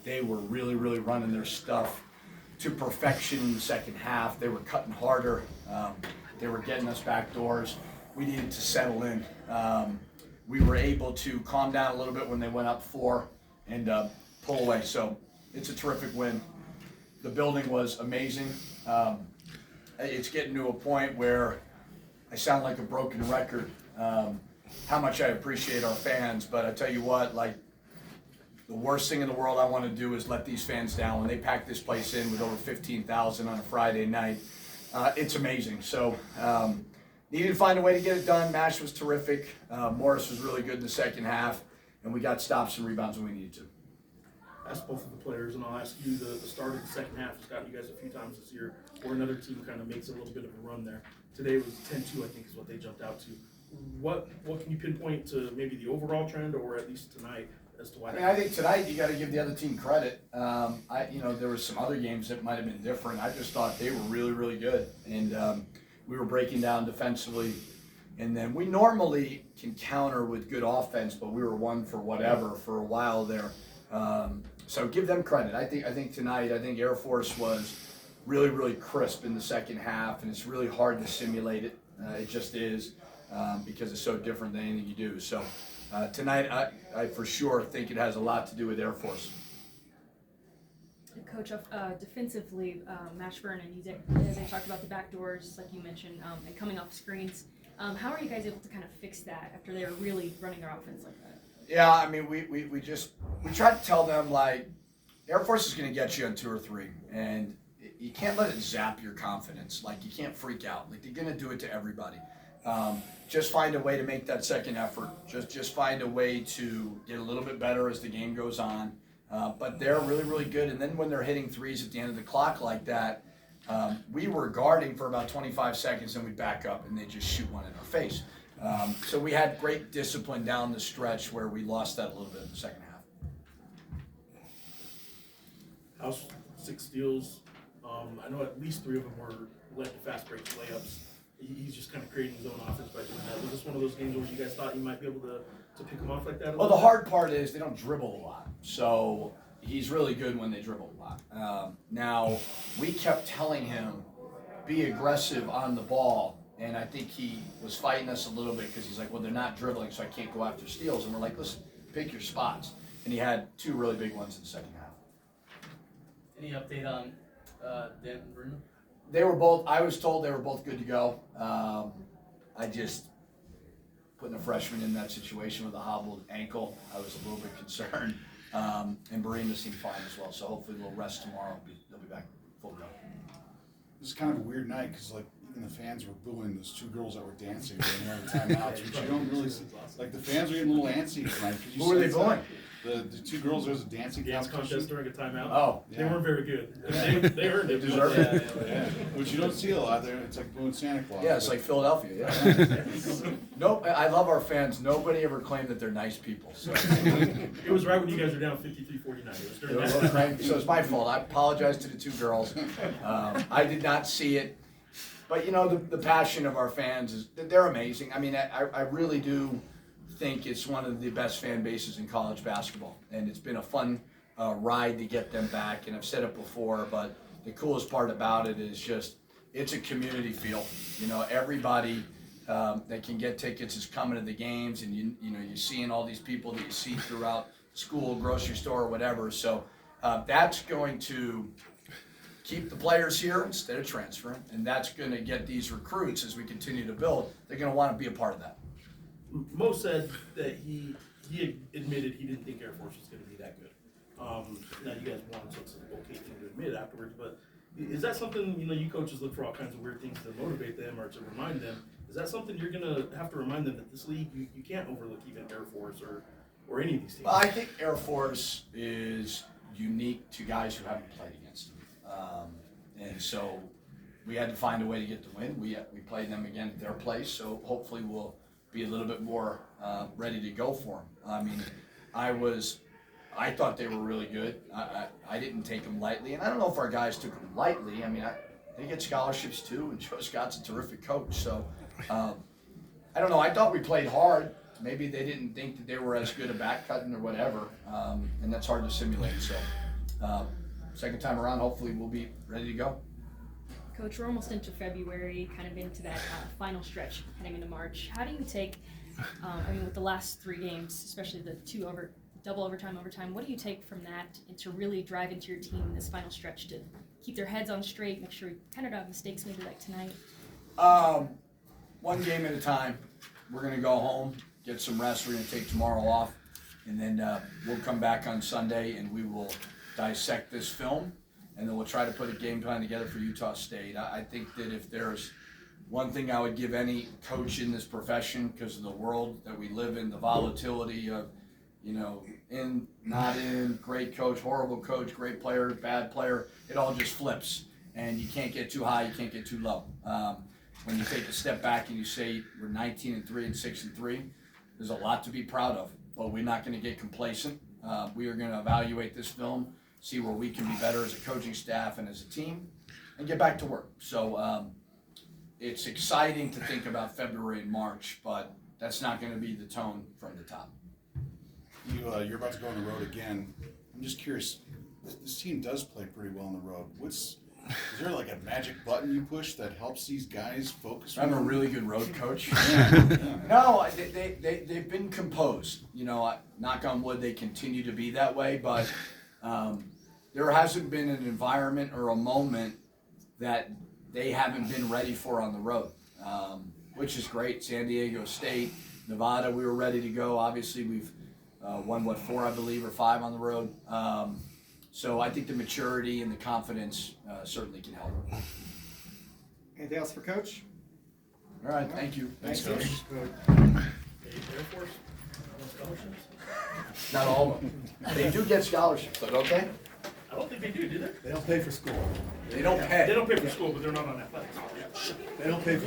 they were really, really running their stuff to perfection in the second half. They were cutting harder. They were getting us back doors. We needed to settle in. We were able to calm down a little bit when they went up 4 and pull away. So it's a terrific win. The building was amazing. It's getting to a point where I sound like a broken record, how much I appreciate our fans, but I tell you what, like, the worst thing in the world I want to do is let these fans down. When they pack this place in with over 15,000 on a Friday night, it's amazing. So needed to find a way to get it done. Mash was terrific. Morris was really good in the second half, and we got stops and rebounds when we needed to. Ask both of the players, and I'll ask you the start of the second half has gotten you guys a few times this year where another team kind of makes a little bit of a run there. Today was 10-2, I think, is what they jumped out to. What can you pinpoint to maybe the overall trend, or at least tonight, as to why? I mean, I think tonight you got to give the other team credit. There were some other games that might have been different. I just thought they were really, really good, and we were breaking down defensively. And then we normally can counter with good offense, but we were one for whatever for a while there. So give them credit. I think tonight, Air Force was really, really crisp in the second half, and it's really hard to simulate it. It just is because it's so different than anything you do. So tonight, I for sure think it has a lot to do with Air Force. Coach, defensively, Mashburn and as I talked about the back doors, like you mentioned, and coming off screens, how are you guys able to kind of fix that after they were really running their offense like that? Yeah, I mean, we tried to tell them, like, Air Force is going to get you on 2 or 3, and you can't let it zap your confidence. Like, you can't freak out. Like, they're going to do it to everybody. Just find a way to make that second effort. Just find a way to get a little bit better as the game goes on. But they're really, really good. And then when they're hitting threes at the end of the clock like that, we were guarding for about 25 seconds, and we'd back up, and they just shoot one in our face. So we had great discipline down the stretch where we lost that a little bit in the second half. House 6 steals. I know at least 3 of them were led to fast break layups. He's just kind of creating his own offense by doing that. Was this one of those games where you guys thought you might be able to pick him off like that? Well, the hard part is they don't dribble a lot. So he's really good when they dribble a lot. Now, we kept telling him, be aggressive on the ball. And I think he was fighting us a little bit because he's like, well, they're not dribbling, so I can't go after steals. And we're like, listen, pick your spots. And he had 2 really big ones in the second half. Any update on Dent and Bruno? They were both, I was told they were both good to go. I just, putting a freshman in that situation with a hobbled ankle, I was a little bit concerned. And Barina seemed fine as well, so hopefully they'll rest tomorrow. They'll be back full go. This is kind of a weird night because, like, even the fans were booing those 2 girls that were dancing during all the timeouts, which you don't really see. Like, the fans were getting a little antsy tonight. Who were they booing? The 2 girls, there was a dancing contest during a timeout. Oh, They weren't very good. They earned it. They deserve it. Yeah, which you don't see a lot there. It's like booing Santa Claus. Yeah, it's like Philadelphia. Yeah. Nope, I love our fans. Nobody ever claimed that they're nice people. So. It was right when you guys were down 53-49. It was during that. So it's my fault. I apologize to the 2 girls. I did not see it. But, you know, the passion of our fans is they're amazing. I mean, I really do think it's one of the best fan bases in college basketball. And it's been a fun ride to get them back. And I've said it before, but the coolest part about it is just it's a community feel. You know, everybody that can get tickets is coming to the games. And, you know, you're seeing all these people that you see throughout school, grocery store, or whatever. So that's going to keep the players here instead of transferring, and that's going to get these recruits as we continue to build. They're going to want to be a part of that. Mo said that he admitted he didn't think Air Force was going to be that good. Now you guys won, so it's an okay thing to admit afterwards. But is that something, you know, you coaches look for all kinds of weird things to motivate them or to remind them? Is that something you're going to have to remind them that this league you can't overlook even Air Force or any of these teams? Well, I think Air Force is unique to guys who haven't played against them. And so we had to find a way to get the win. We played them again at their place, so hopefully we'll be a little bit more ready to go for them. I mean, I thought they were really good. I didn't take them lightly, and I don't know if our guys took them lightly. I mean, they get scholarships too, and Joe Scott's a terrific coach. So I don't know. I thought we played hard. Maybe they didn't think that they were as good a back cutting or whatever, and that's hard to simulate. So second time around, hopefully we'll be ready to go. Coach, we're almost into February, kind of into that final stretch heading into March. How do you take, with the last 3 games, especially the double overtime, what do you take from that and to really drive into your team in this final stretch to keep their heads on straight, make sure we kind of don't have mistakes maybe like tonight? One game at a time. We're going to go home, get some rest. We're going to take tomorrow off, and then we'll come back on Sunday and we will dissect this film, and then we'll try to put a game plan together for Utah State. I think that if there's one thing I would give any coach in this profession, because of the world that we live in, the volatility of, in, not in, great coach, horrible coach, great player, bad player, it all just flips. And you can't get too high, you can't get too low. When you take a step back and you say we're 19-3 and 6-3, there's a lot to be proud of, but we're not going to get complacent. We are going to evaluate this film, see where we can be better as a coaching staff and as a team, and get back to work. So it's exciting to think about February and March, but that's not going to be the tone from the top. You're about to go on the road again. I'm just curious, this team does play pretty well on the road. Is there like a magic button you push that helps these guys focus? I'm a really good road coach. Yeah. No, they've been composed. Knock on wood, they continue to be that way, but there hasn't been an environment or a moment that they haven't been ready for on the road, which is great. San Diego State, Nevada, we were ready to go. Obviously, we've won, 4, I believe, or 5 on the road. So I think the maturity and the confidence certainly can help. Anything else for Coach? All right, thank you. Thanks, Coach. Air Force, scholarships? Not all of them. They do get scholarships, though, don't they? I don't think they do they? They don't pay for school. They don't pay. They don't pay for school, but they're not on athletics. They don't pay for